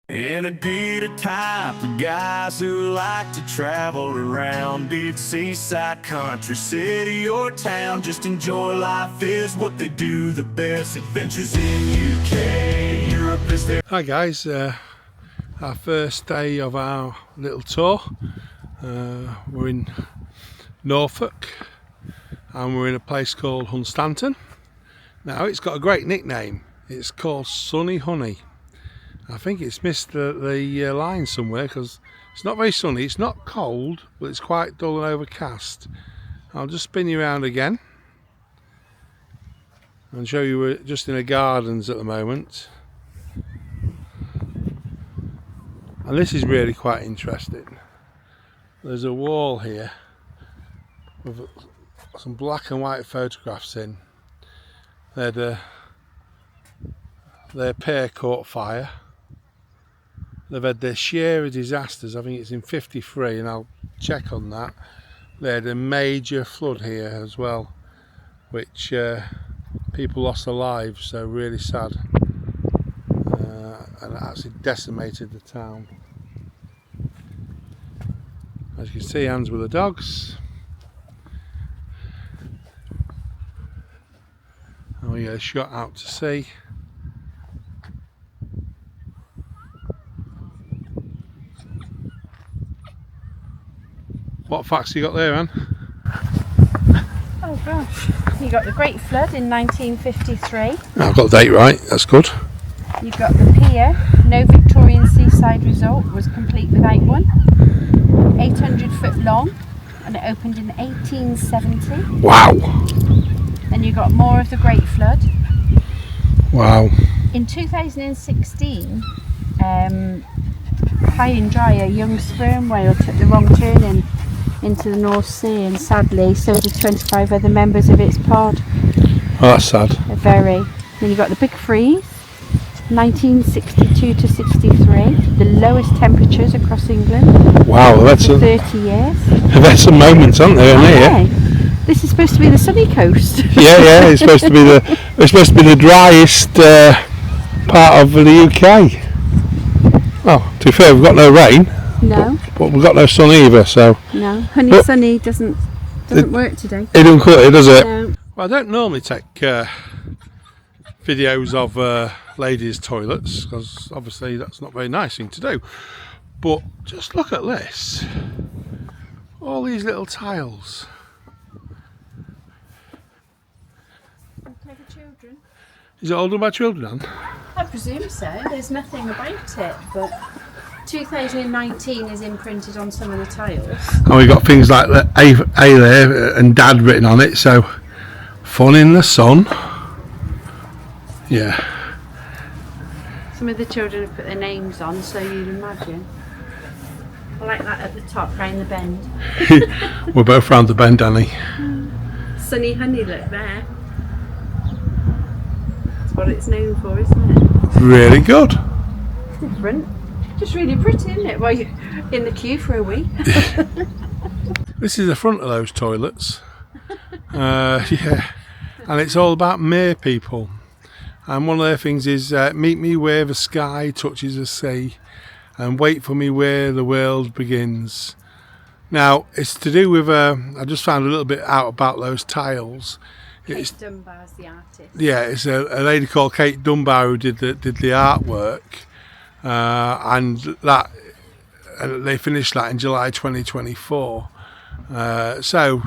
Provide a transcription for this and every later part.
And it'd be the type of guys who like to travel around, be it seaside, country, city, or town. Just enjoy life is what they do the best. Adventures in UK, Europe is their... Hi guys, our first day of our little tour. We're in Norfolk and we're in a place called Hunstanton. Now it's got a great nickname. It's called Sunny Honey. I think it's missed the line somewhere because it's not very sunny. It's not cold, but it's quite dull and overcast. I'll just spin you around again and show you we're just in the gardens at the moment. And this is really quite interesting. There's a wall here with some black and white photographs in. Their pair caught fire. They've had their share of disasters. I think it's in '53, and I'll check on that. They had a major flood here as well, which people lost their lives, so really sad. And it actually decimated the town. As you can see, hands with the dogs. And we get a shot out to sea. What facts you got there, Anne? Oh gosh, you got the Great Flood in 1953. I've got the date right, that's good. You've got the pier. No Victorian seaside resort was complete without one. 800 foot long, and it opened in 1870. Wow. Then you got more of the Great Flood. Wow. In 2016, high and dry, a young sperm whale took the wrong turn into the North Sea, and sadly so did 25 other members of its pod. Oh, that's sad. Very. Then you got the big freeze, 1962 to 63, the lowest temperatures across England. Wow, that's for 30 years. That's some moments, aren't there? Okay. This is supposed to be the sunny coast. Yeah, it's supposed to be the driest part of the UK. Well, to be fair, we've got no rain. No. But we've got no sun either, so. No, Honey Sunny doesn't work today. It doesn't cut it, does it? No. Well, I don't normally take videos of ladies' toilets because obviously that's not a very nice thing to do. But just look at this. All these little tiles. Okay for children? Is it all done by children, Anne? I presume so. There's nothing about it, but 2019 is imprinted on some of the tiles. And we've got things like the A there and Dad written on it, so fun in the sun. Yeah. Some of the children have put their names on, so you'd imagine. I like that at the top, round the bend. We're both round the bend, Annie. Sunny Honey, look there. That's what it's known for, isn't it? Really good. It's different. Just really pretty, isn't it? While you're in the queue for a week. This is the front of those toilets. Yeah. And it's all about mere people. And one of their things is meet me where the sky touches the sea and wait for me where the world begins. Now, it's to do with, I just found a little bit out about those tiles. Kate Dunbar's the artist. Yeah, it's a lady called Kate Dunbar who did the artwork. And that they finished that in July 2024. So,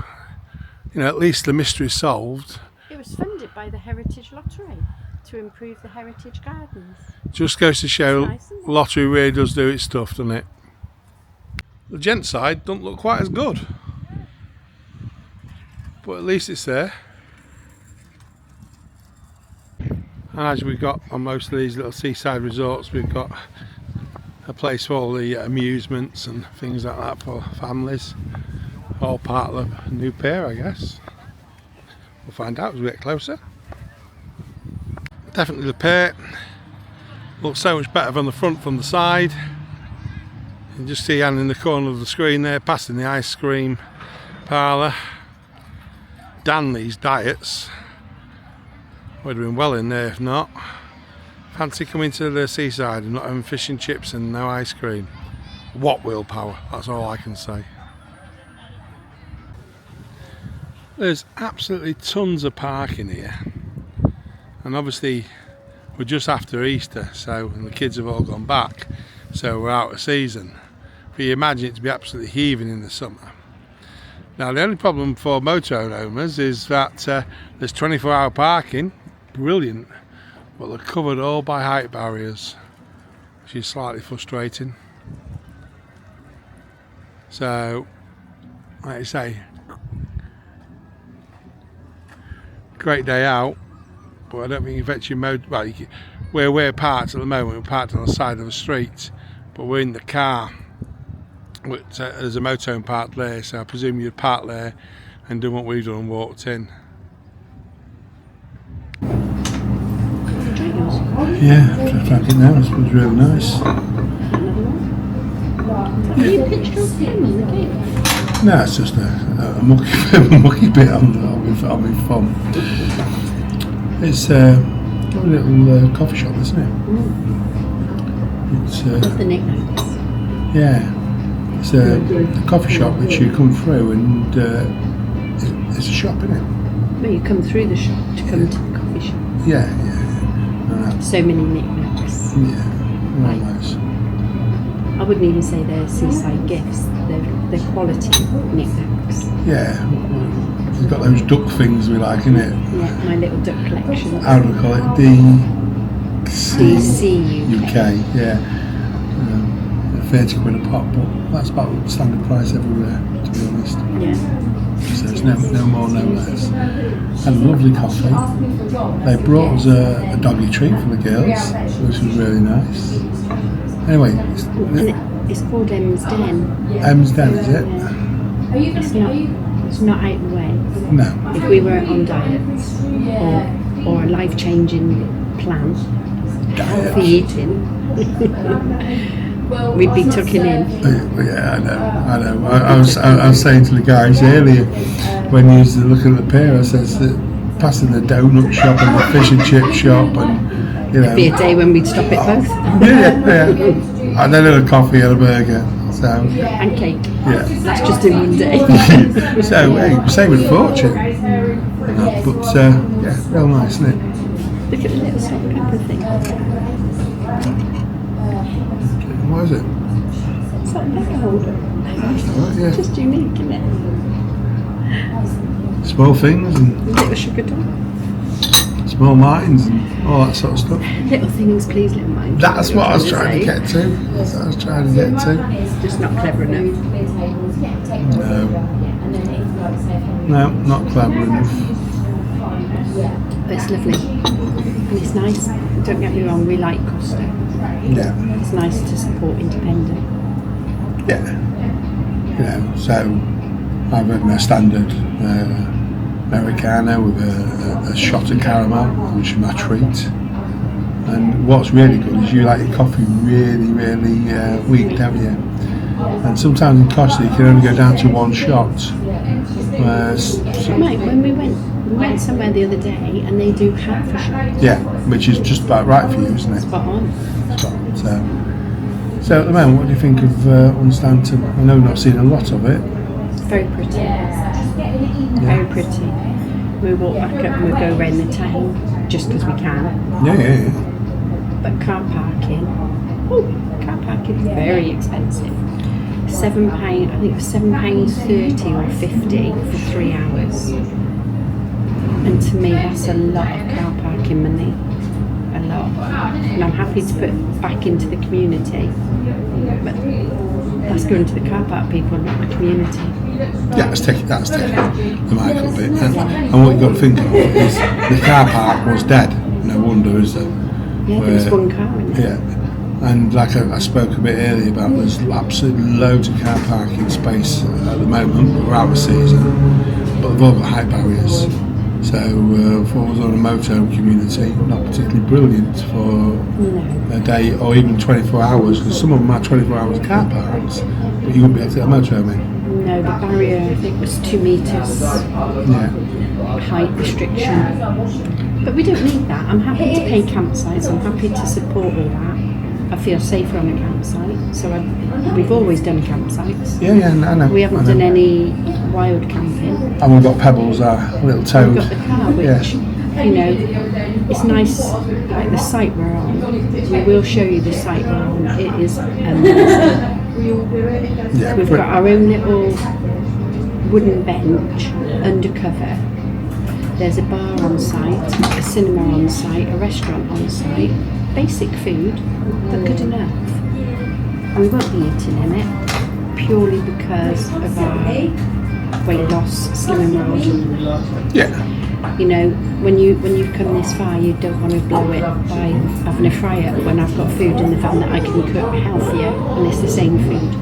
at least the mystery's solved. It was funded by the Heritage Lottery to improve the heritage gardens. Just goes to show nice, lottery really does do its stuff, doesn't it? The gent side doesn't look quite as good, but at least it's there. And as we've got on most of these little seaside resorts, we've got a place for all the amusements and things like that for families. All part of the new pier, I guess. We'll find out as we get closer. Definitely the pier looks so much better from the front from the side. You can just see Anne in the corner of the screen there, passing the ice cream parlour. Danley's Diets would have been well in there if not. Fancy coming to the seaside and not having fish and chips and no ice cream. What willpower, that's all I can say. There's absolutely tons of parking here, and obviously we're just after Easter, so and the kids have all gone back, so we're out of season. But you imagine it to be absolutely heaving in the summer. Now the only problem for motorhome owners is that there's 24-hour parking, brilliant, but they're covered all by height barriers, which is slightly frustrating. So, like I say, great day out, but I don't think it affects your motor. Well, where we're parked at the moment, we're parked on the side of a street, but we're in the car. There's a motorhome parked there, so I presume you'd park there and do what we've done and walked in. Yeah, I drank it now. It was really nice. Have you pitched your film in the game? No, it's just a mucky bit on my thumb. It's a little coffee shop, isn't it? It's What's the knickknacks? yeah, it's a coffee shop which you come through and it's a shop, isn't it? Well, you come through the shop to come to the coffee shop. Yeah. So many knickknacks. Yeah, Right. nice. I wouldn't even say they're seaside gifts. They're quality knickknacks. Yeah, you've got those duck things we like, innit? Yeah, my little duck collection. How do we call it? DC UK, yeah. 30 quid a pop, but that's about the standard price everywhere, to be honest. Yeah. So it's no more, no less. Had a lovely coffee. They brought us a doggy treat for the girls, which was really nice. Anyway, It's called M's Den. M's Den, is it? It's not out of the way. No. If we were on diets or a life-changing plan, healthy eating, we'd be tucking in. Yeah, I know. I was saying to the guys earlier when you was looking at the pair, I says that passing the donut shop and the fish and chip shop, and you know, It'd be a day when we'd stop at both. yeah. And then a coffee and a burger. So And cake. yeah. That's just in one day. So hey, saving a fortune. But yeah, real nice, isn't it? Look at the little salt and pepper thing. What is it? Salt and pepper holder. Right, yeah. Just unique, isn't it? Small things and Little sugar doll. small minds and all that sort of stuff. Little things, please, little minds. That's what I was trying to get to. That's what I was trying to get to. Just not clever enough. No, not clever enough. But it's lovely. And it's nice. Don't get me wrong, we like Costa. Yeah. It's nice to support independent. Yeah. You know, so I've had my standard Americano with a shot of caramel, which is my treat. And what's really good is you like your coffee really, really weak, don't you? And sometimes in Costa you can only go down to one shot. Mate, when we went somewhere the other day and they do half a shot. Yeah, which is just about right for you, isn't it? Spot on. So at the moment, what do you think of Unstanton? I know we've not seen a lot of it. It's very pretty. Very pretty. We walk back up and we go around the town just because we can. Yeah. But car parking is very expensive. £7, I think it was £7.30 or 50 for 3 hours. And to me that's a lot of car parking money. A lot. And I'm happy to put back into the community. But that's going to the car park people, not the community. Yeah, that's taking the mic a bit. And what you've got to think of is the car park was dead. No wonder, is there? Yeah, there was one car in there. Yeah. And like I spoke a bit earlier about, there's absolutely loads of car parking space at the moment, but we're out of season. But they've all got height barriers. So for us on a motorhome community, not particularly brilliant for a day or even 24 hours, because some of them are 24 hours car parks, but you wouldn't be able to get a motorhome in. No, the barrier I think was 2 metres Yeah. height restriction. But we don't need that. I'm happy to pay campsites. I'm happy to support all that. I feel safer on a campsite. So we've always done campsites. Yeah, I know. We haven't done any wild camping. And we've got Pebbles, our little toad. We've got the car, which, you know, it's nice, like the site we're on. We will show you the site we're on. It is amazing. Yeah, We've got our own little wooden bench undercover. There's a bar on site, a cinema on site, a restaurant on site. Basic food, but good enough. And we won't be eating in it purely because of our weight loss, slimming world. Yeah. You know, when you've come this far, you don't want to blow it by having a fry-up when I've got food in the van that I can cook healthier, and it's the same food.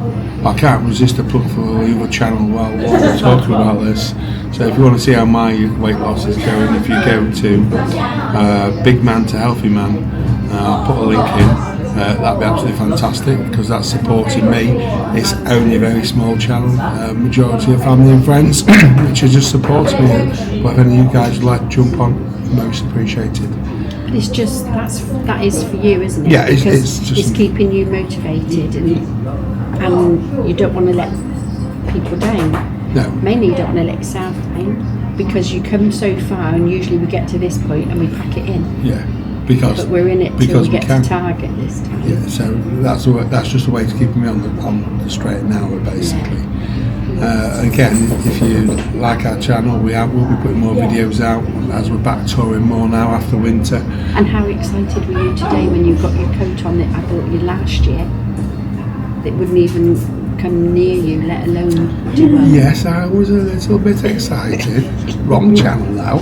I can't resist a plug for the other channel while we're talking about this. So if you want to see how my weight loss is going, if you go to Big Man to Healthy Man, I'll put a link in. That'd be absolutely fantastic because that's supporting me. It's only a very small channel, majority of family and friends, which are just supporting me. But if any of you guys would like to jump on, most appreciated. But it's just that is for you, isn't it? Yeah, because it's just keeping you motivated, and you don't want to let people down. No. Mainly you don't want to let yourself down because you come so far, and usually we get to this point and we pack it in. Yeah. Because but we're in it till we get to target this time. Yeah, so that's just a way to keep me on the straight and narrow, basically. Again, if you like our channel, we'll be putting more videos out as we're back touring more now after winter. And how excited were you today when you got your coat on that I bought you last year? That wouldn't even come near you, let alone do well. Yes, I was a little bit excited. Wrong channel now.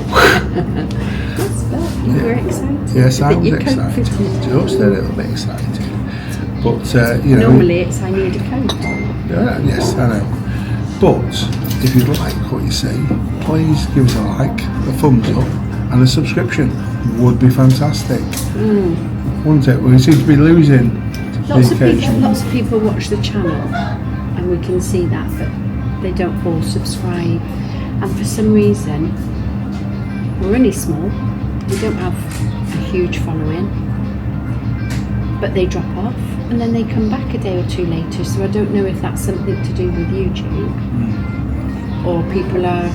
You were excited. Yes, I was excited. Just a little bit excited. But, you know... Normally it's I need a coat. Yes, I know. But, if you like what you see, please give us a like, a thumbs up, and a subscription. Would be fantastic. Wouldn't it? We seem to be losing lots of people watch the channel, and we can see that, but they don't all subscribe. And for some reason, we're only small. We don't have a huge following, but they drop off and then they come back a day or two later. So I don't know if that's something to do with YouTube or people are,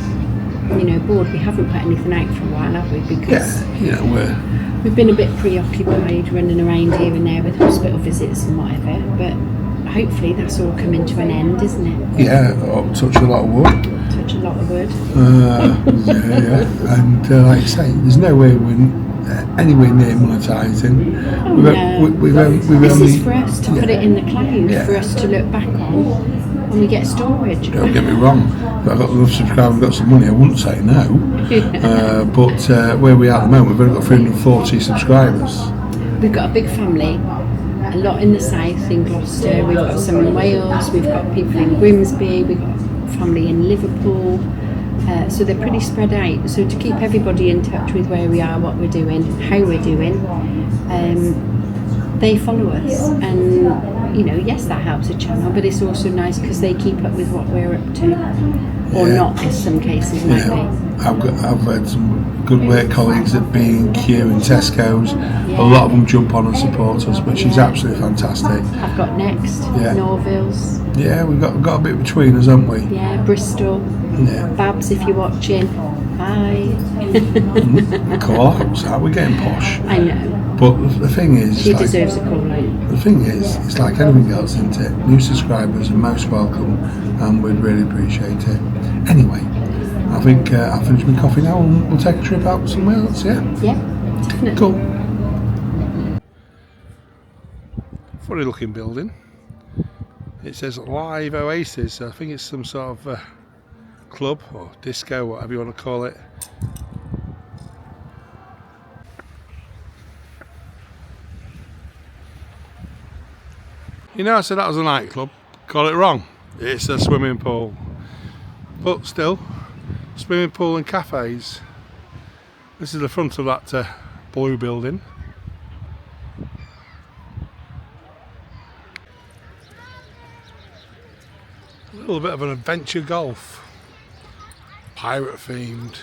you know, bored. We haven't put anything out for a while, have we? Because we've been a bit preoccupied running around here and there with hospital visits and whatever. But hopefully that's all coming to an end, isn't it? Yeah, touch a lot of wood. Touch a lot of wood. Yeah. And like I say, there's no way we're anywhere near monetising. This is for us to put it in the cloud, for us to look back on when we get storage. Don't get me wrong, if I got enough subscribers and got some money, I wouldn't say no. But where we are at the moment, we've only got 340 subscribers. We've got a big family. A lot in the south, in Gloucester, we've got some in Wales, we've got people in Grimsby, we've got family in Liverpool, so they're pretty spread out. So to keep everybody in touch with where we are, what we're doing, how we're doing, they follow us, and you know, yes, that helps the channel, but it's also nice because they keep up with what we're up to, or not in some cases, might be. I've had some good work colleagues at B&Q and Tesco's. A lot of them jump on and support us, which is absolutely fantastic. I've got Next, Norville's. Yeah, we've got a bit between us, haven't we? Yeah, Bristol. Yeah. Babs, if you're watching, hi. Call outs, we're getting posh. I know. But the thing is, she deserves a call out. The thing is, it's like anything else, isn't it? New subscribers are most welcome, and we'd really appreciate it. Anyway, I think I'll finish my coffee now, and we'll take a trip out somewhere else. Yeah. Yeah, definitely. Cool. Funny looking building. It says Live Oasis. I think it's some sort of club or disco, whatever you want to call it. You know, I said that was a nightclub. Call it wrong. It's a swimming pool. But still, swimming pool and cafes. This is the front of that blue building. A little bit of an adventure golf. Pirate themed.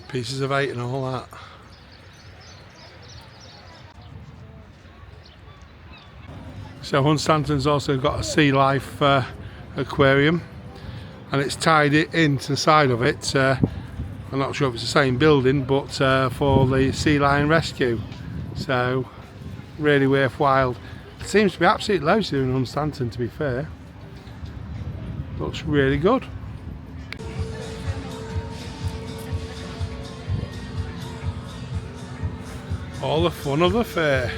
Pieces of 8 and all that. So Hunstanton's also got a sea life aquarium, and it's tied it into the side of it. I'm not sure if it's the same building, but for the sea lion rescue. So really worthwhile. It seems to be absolutely loads here in Hunstanton, to be fair. Looks really good. All the fun of the fair.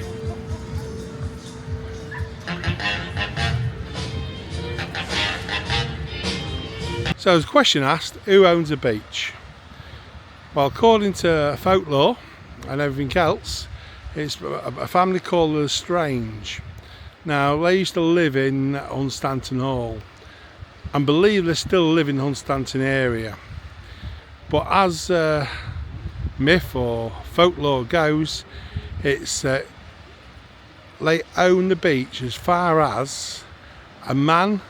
So there's a question asked, who owns a beach? Well, according to folklore and everything else, it's a family called the Strange. Now, they used to live in Hunstanton Hall, and believe they still live in the Hunstanton area. But as myth or folklore goes, it's they own the beach as far as a man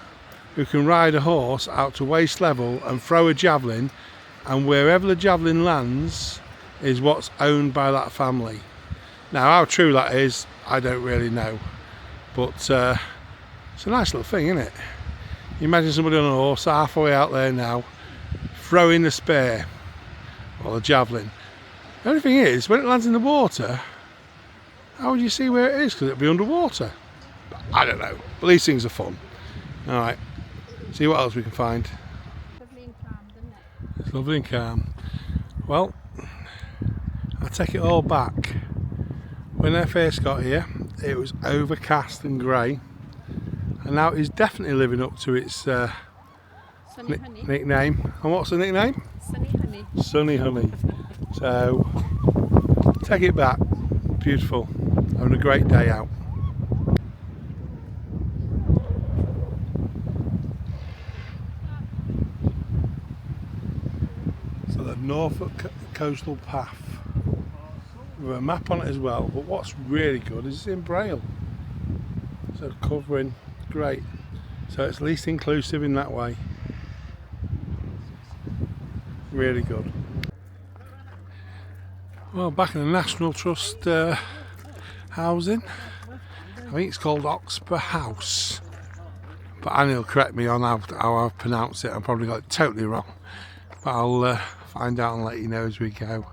who can ride a horse out to waist level and throw a javelin, and wherever the javelin lands is what's owned by that family. Now, how true that is, I don't really know, but it's a nice little thing, isn't it? You imagine somebody on a horse halfway out there now throwing the spear or the javelin. The only thing is, when it lands in the water, how would you see where it is? Because it'll be underwater. I don't know, but these things are fun. Alright, see what else we can find. Lovely and calm, isn't it? It's lovely and calm. Well, I take it all back. When I first got here, it was overcast and grey, and now it's definitely living up to its Sunny Honey. nickname. And what's the nickname? Sunny Honey. Sunny Honey. So, take it back. Beautiful. Having a great day out. So the Norfolk Coastal Path. With a map on it as well, but what's really good is it's in Braille. So covering, great. So it's least inclusive in that way. Really good. Well, back in the National Trust housing, I think it's called Oxburgh House, but Annie will correct me on how I pronounce it. I probably got it totally wrong, but I'll find out and let you know as we go.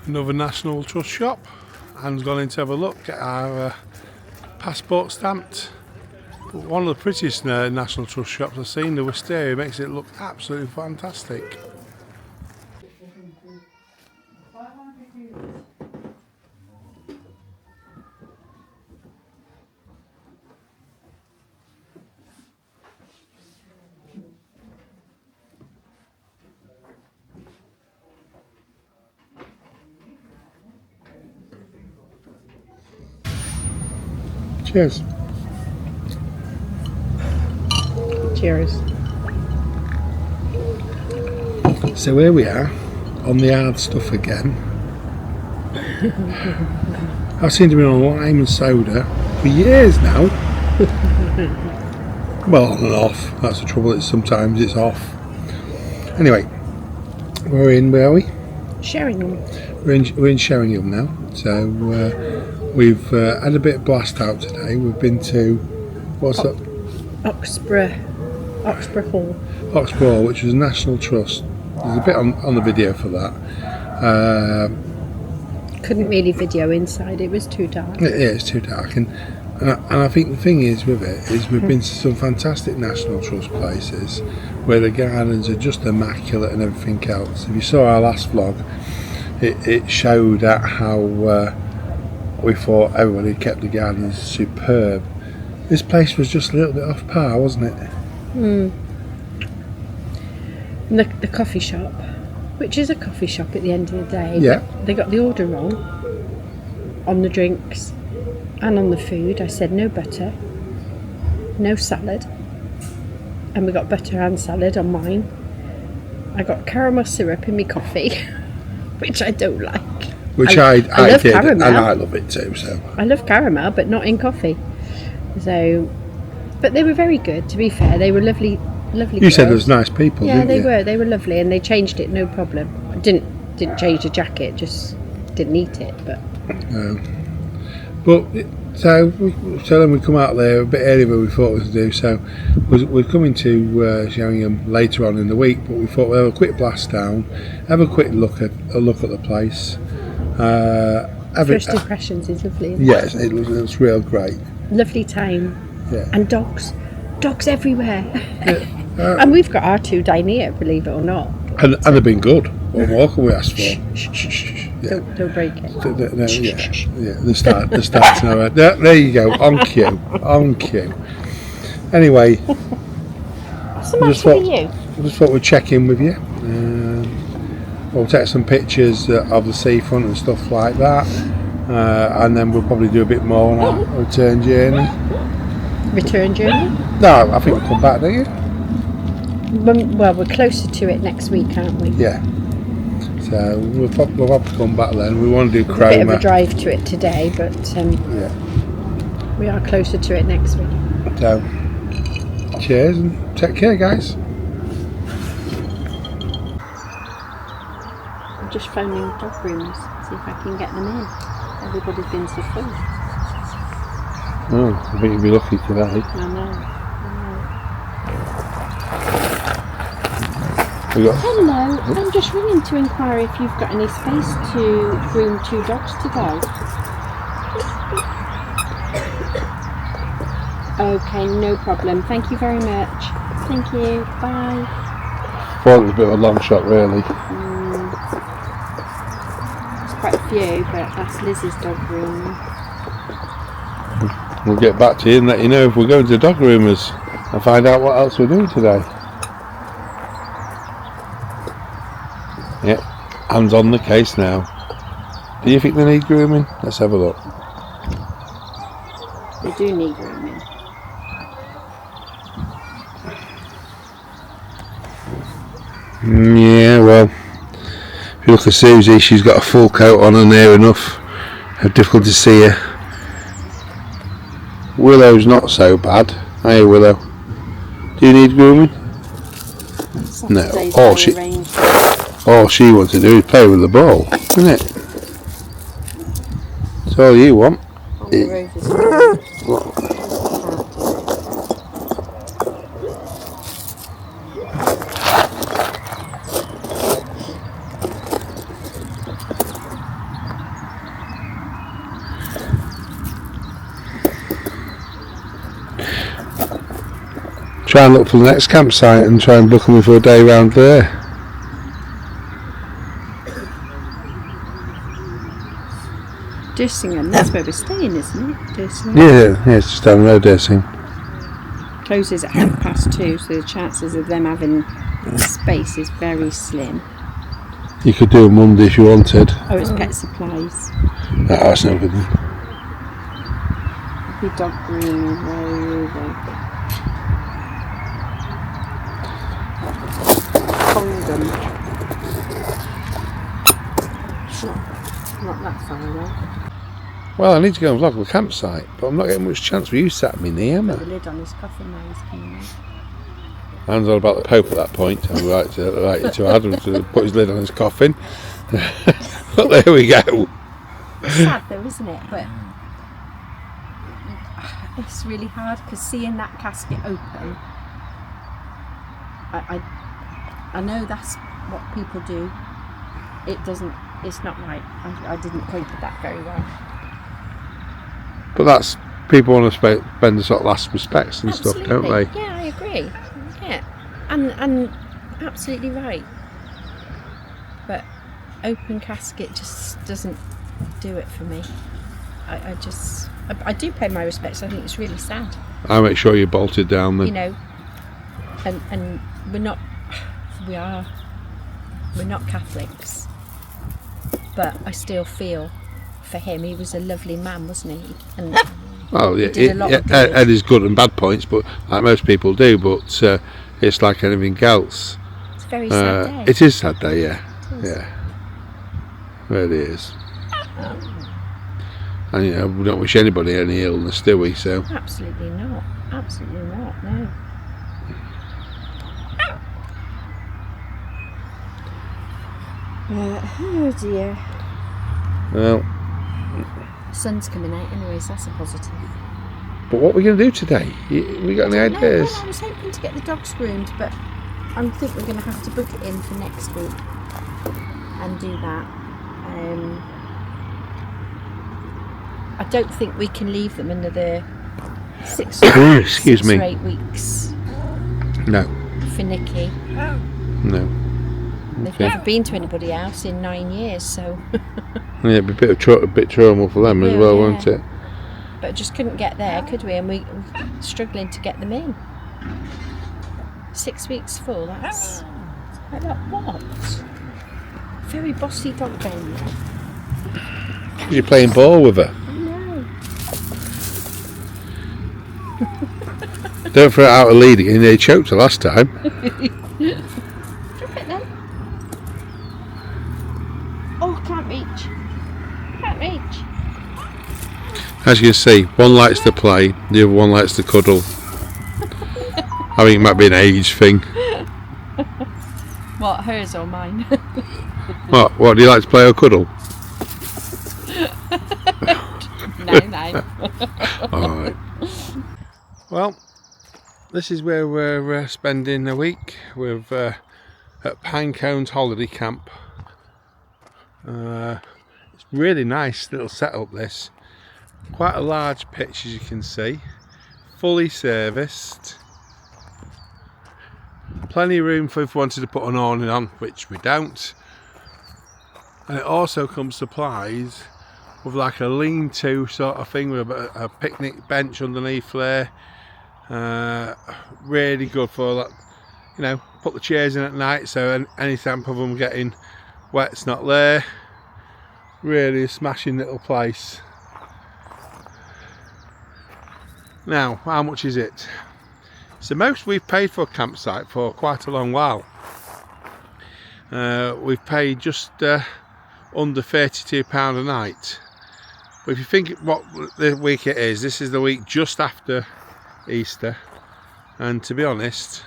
Another National Trust shop. Anne's gone in to have a look, get our passport stamped. But one of the prettiest National Trust shops I've seen, the wisteria, makes it look absolutely fantastic. Cheers. Cheers. So here we are on the hard stuff again. I seem to be on lime and soda for years now. Well, on and off. That's the trouble. Sometimes it's off. Anyway, where are we? Sheringham. We're in Sheringham now. So we've had a bit of blast out today. We've been to what's that? Oxborough Hall. Oxborough Hall, which was a National Trust. There's a bit on the video for that. Couldn't really video inside, it was too dark. Yeah, it's too dark, and I think the thing is with it is we've been to some fantastic National Trust places where the gardens are just immaculate and everything else. If you saw our last vlog, it showed at how we thought everybody kept the gardens superb. This place was just a little bit off par, wasn't it? And the coffee shop, which is a coffee shop at the end of the day. Yeah. They got the order wrong on the drinks and on the food. I said no butter, no salad, and we got butter and salad on mine. I got caramel syrup in my coffee, which I don't like. Which I love did, caramel. and I love it too. So I love caramel, but not in coffee. So, but they were very good. To be fair, they were lovely. You said there was nice people, yeah, didn't you? they were lovely, and they changed it no problem. I didn't change the jacket, just didn't eat it. But so then we come out there a bit earlier than we thought we would do. So we're coming to Sheringham later on in the week, but we thought we'd have a quick blast down, have a quick look at the place. first impressions is lovely. Isn't Yes, it was real great. Lovely time. Yeah. And dogs everywhere. Yeah. And we've got our two down here, believe it or not. And they've been good. What more can we ask for? Yeah. Don't break it. The start to know. There you go, on cue. Anyway, What's the matter with you? I just thought we'd check in with you. We'll take some pictures of the seafront and stuff like that, and then we'll probably do a bit more on our return journey. Return journey? No, I think we'll come back, don't you? Well, we're closer to it next week, aren't we? Yeah. So we'll have to come back then. We want to do A bit of a Chroma. drive to it today, but Yeah. we are closer to it next week. So, cheers and take care, guys. I'm just phoning dog rooms, see if I can get them in. Everybody's been so full. Oh, I think you'll be lucky today. I know. We got Hello, I'm just ringing to inquire if you've got any space to groom 2 dogs today. Okay, no problem. Thank you very much. Thank you. Bye. thought it was a bit of a long shot, really. There's quite a few, but that's Liz's dog room. We'll get back to you and let you know if we're going to dog groomers and find out what else we're doing today. Yeah, hands on the case now. Do you think they need grooming? Let's have a look. They do need grooming. Yeah, well, if you look at Susie, she's got a full coat on and near enough. How difficult to see her. Willow's not so bad. Hey Willow, do you need grooming? No. All she wants to do is play with the ball, isn't it? That's all you want. Try and look for the next campsite and try and book them for a day round there. Dursingham, that's where we're staying, isn't it? Dursingham. Yeah, it's just down the road there, see. Closes at 2:30, so the chances of them having space is very slim. You could do a Monday if you wanted. Oh, it's pet supplies. Oh, that's no good. The dog grooming, where are they? Condom. Not that far away. Well, I need to go and vlog the campsite, but I'm not getting much chance with you sat me near, am I? The lid on his coffin now he's coming out. Hands all about the Pope at that point. I'm right to add him to put his lid on his coffin. But there we go. It's sad though, isn't it? But it's really hard because seeing that casket open, I know that's what people do. It's not right. I didn't cope with that very well. But that's, people want to spend the sort of last respects and Absolutely. stuff, don't they? Yeah, I agree. Yeah, and absolutely right. But open casket just doesn't do it for me. I do pay my respects. I think it's really sad. I'll make sure you're bolted down then. You know, and we're not Catholics, but I still feel for him. He was a lovely man, wasn't he? And well, yeah, did a lot of good. Ed is good and bad points, but like most people do. But it's like anything else. It's a very sad day. It is a sad day, yeah, yeah, really is. And you know, we don't wish anybody any illness, do we? So Absolutely not. Absolutely not. No. Oh dear. well, The sun's coming out anyways, that's a positive. but what are we going to do today? We got any I don't know. ideas? Well, I was hoping to get the dogs groomed, but I think we're going to have to book it in for next week and do that. I don't think we can leave them another six Excuse me. or 8 weeks No, for Nikki. no. They've Okay. never been to anybody else in 9 years, so. Yeah, it'd be a bit trauma for them as Yeah, well, yeah. won't it? But just couldn't get there, could we? And we're struggling to get them in. 6 weeks full, that's quite a lot. What? Very bossy dog then. You're playing ball with her. No. Don't throw it out a lead again. They choked her last time. Drop it then. Oh, can't reach. Can't reach. As you can see, one likes to play, the other one likes to cuddle. I think it might be an age thing. What, hers or mine? What do you like to play or cuddle? No. Alright. Well, this is where we're spending a week with at Pinecones Holiday Camp. It's really nice little setup this. Quite a large pitch as you can see. Fully serviced. Plenty of room for if we wanted to put an awning on, which we don't. And it also comes supplied with like a lean-to sort of thing with a picnic bench underneath there. Really good for that, you know, put the chairs in at night so any sample of them getting wet's not there. Really a smashing little place. Now, how much is it? It's the most we've paid for a campsite for quite a long while. We've paid just under £32 a night. But if you think what the week it is, this is the week just after Easter. And to be honest,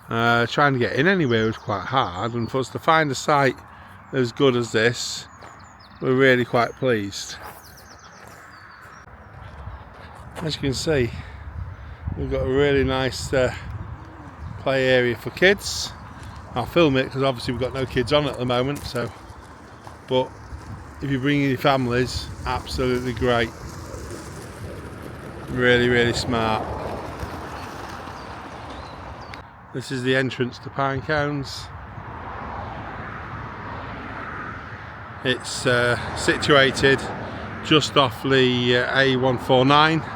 trying to get in anywhere was quite hard. And for us to find a site as good as this, we're really quite pleased. As you can see, we've got a really nice play area for kids. I'll film it because obviously we've got no kids on at the moment, so but if you bring in your families, absolutely great. Really smart. This is the entrance to Pinecones. It's situated just off the A149.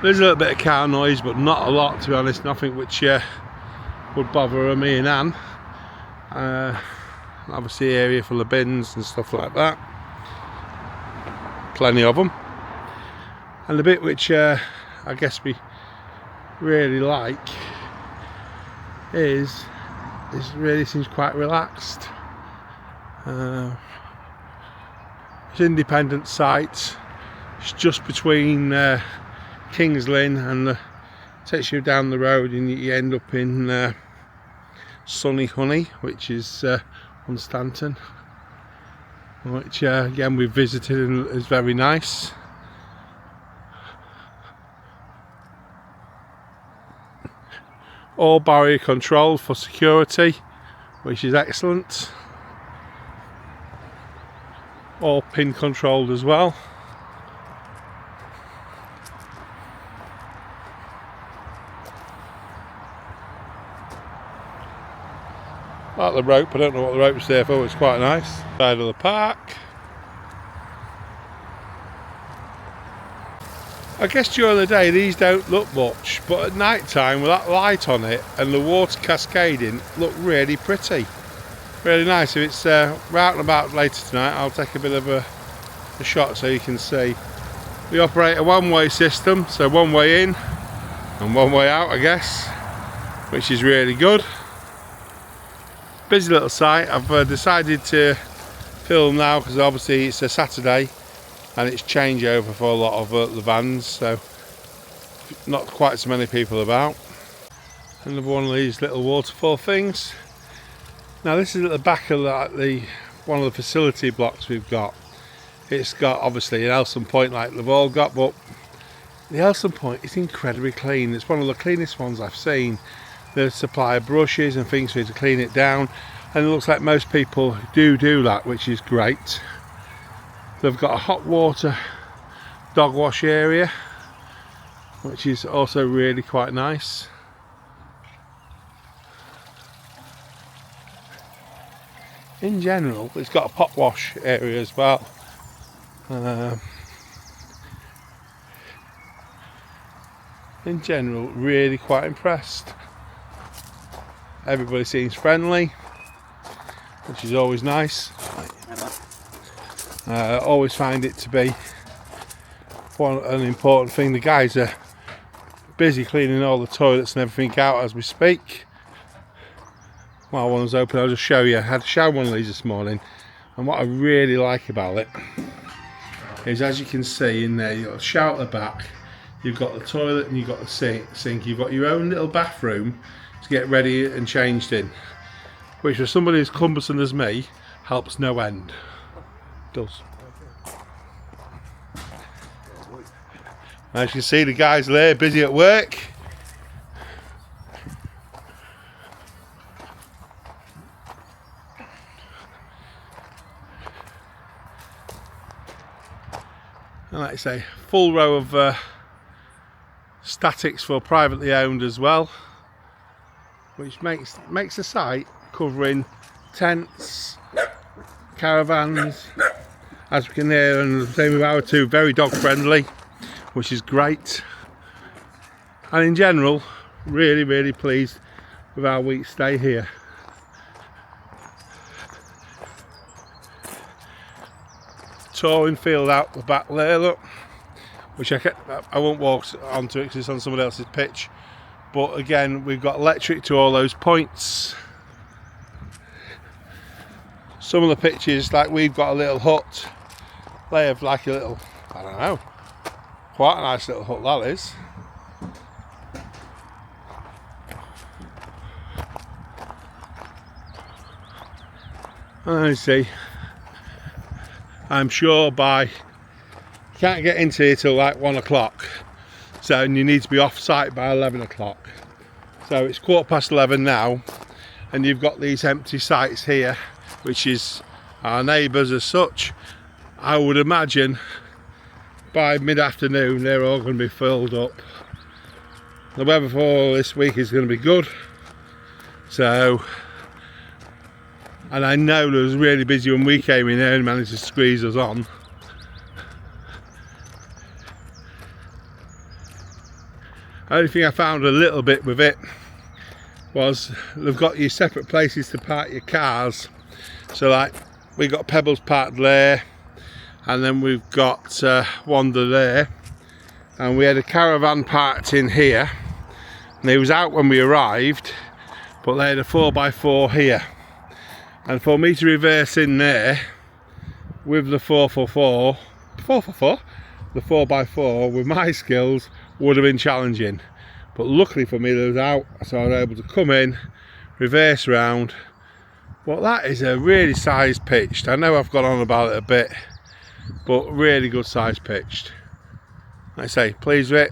There's a little bit of car noise, but not a lot, to be honest. Nothing which would bother me and Anne. Obviously area full of bins and stuff like that. Plenty of them. And the bit which I guess we really like is it really seems quite relaxed. It's independent site. It's just between King's Lynn and takes you down the road, and you end up in Sunny Honey, which is Hunstanton, which again we've visited and is very nice. All barrier controlled for security, which is excellent. All pin controlled as well. Like the rope, I don't know what the rope's there for, it's quite nice. Side of the park. I guess during the day these don't look much, but at night time with that light on it and the water cascading, look really pretty. Really nice. If it's out and about later tonight, I'll take a bit of a shot so you can see. We operate a one-way system, so one way in and one way out, I guess, which is really good. Busy little site. I've decided to film now because obviously it's a Saturday and it's changeover for a lot of the vans, so not quite so many people about. Another one of these little waterfall things. Now this is at the back of one of the facility blocks we've got. It's got obviously an Elson Point like they've all got, but the Elson Point is incredibly clean. It's one of the cleanest ones I've seen. They supply brushes and things for you to clean it down, and it looks like most people do that, which is great. They've got a hot water dog wash area, which is also really quite nice. In general, it's got a pot wash area as well. In general, really quite impressed. Everybody seems friendly, which is always nice. Always find it to be an important thing. The guys are busy cleaning all the toilets and everything out as we speak. While one was open, I'll just show you. I had to shower one of these this morning, and what I really like about it is, as you can see in there, you've got a shower at the back, you've got the toilet and you've got the sink, you've got your own little bathroom to get ready and changed in, which for somebody as cumbersome as me helps no end. It does. As you can see, the guys there busy at work. And like I say, full row of statics for privately owned as well, which makes the site covering tents, caravans, as we can hear, and the same with our two, very dog friendly, which is great. And in general, really pleased with our week's stay here. Touring field out the back there, look, which I won't walk onto it because it's on somebody else's pitch, but again we've got electric to all those points. Some of the pitches, like we've got a little hut, they have like a little, I don't know, quite a nice little hut that is. And you see, I'm sure you can't get into here till like 1 o'clock, so you need to be off site by 11 o'clock. So it's 11:15 now, and you've got these empty sites here, which is our neighbours as such. I would imagine by mid-afternoon they're all going to be filled up. The weather for this week is going to be good, so, and I know it was really busy when we came in there and managed to squeeze us on. The only thing I found a little bit with it was they've got you separate places to park your cars. So like we got Pebbles parked there, and then we've got Wanda there, and we had a caravan parked in here, and it was out when we arrived, but they had a 4x4 here. And for me to reverse in there with the 4x4, the 4x4 with my skills would have been challenging, but luckily for me, there was out, so I was able to come in, reverse round. Well, that is a really size pitched. I know I've gone on about it a bit, but really good size pitched. Like I say, pleased with it.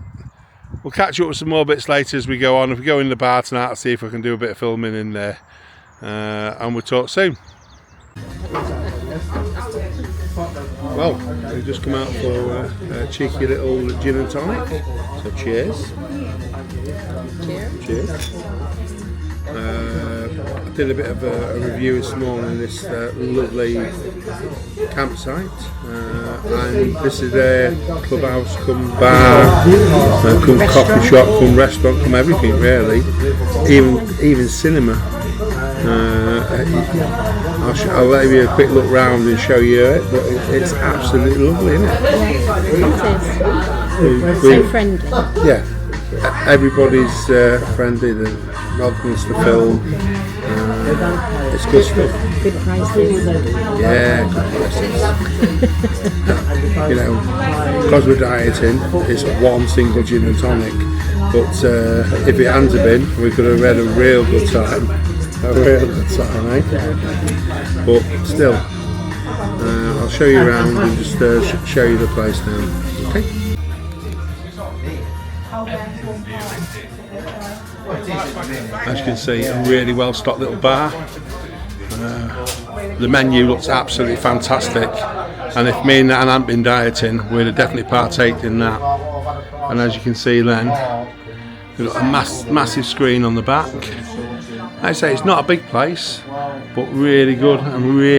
We'll catch up with some more bits later as we go on. If we go in the bar tonight, I'll see if I can do a bit of filming in there, and we'll talk soon. Well, we've just come out for a cheeky little gin and tonic, so cheers. Cheers. I did a bit of a review this morning of this lovely campsite, and this is their clubhouse, come bar, come coffee shop, come restaurant, come everything really, even cinema. I'll let you a quick look round and show you it, but it's absolutely lovely, isn't it? Yeah, it is. So friendly. Yeah, everybody's friendly, they're welcome to the film. It's good stuff. Good prices. Yeah, good prices. You know, because we're dieting, it's one single gin and tonic, but if it hadn't have been, we could have had a real good time. A real good time, eh? But still, I'll show you around and just show you the place now. Okay? As you can see, a really well stocked little bar. The menu looks absolutely fantastic, and if me and Anne hadn't been dieting, we'd have definitely partaked in that. And as you can see then, we've got a massive screen on the back. Like I say, it's not a big place, but really good and really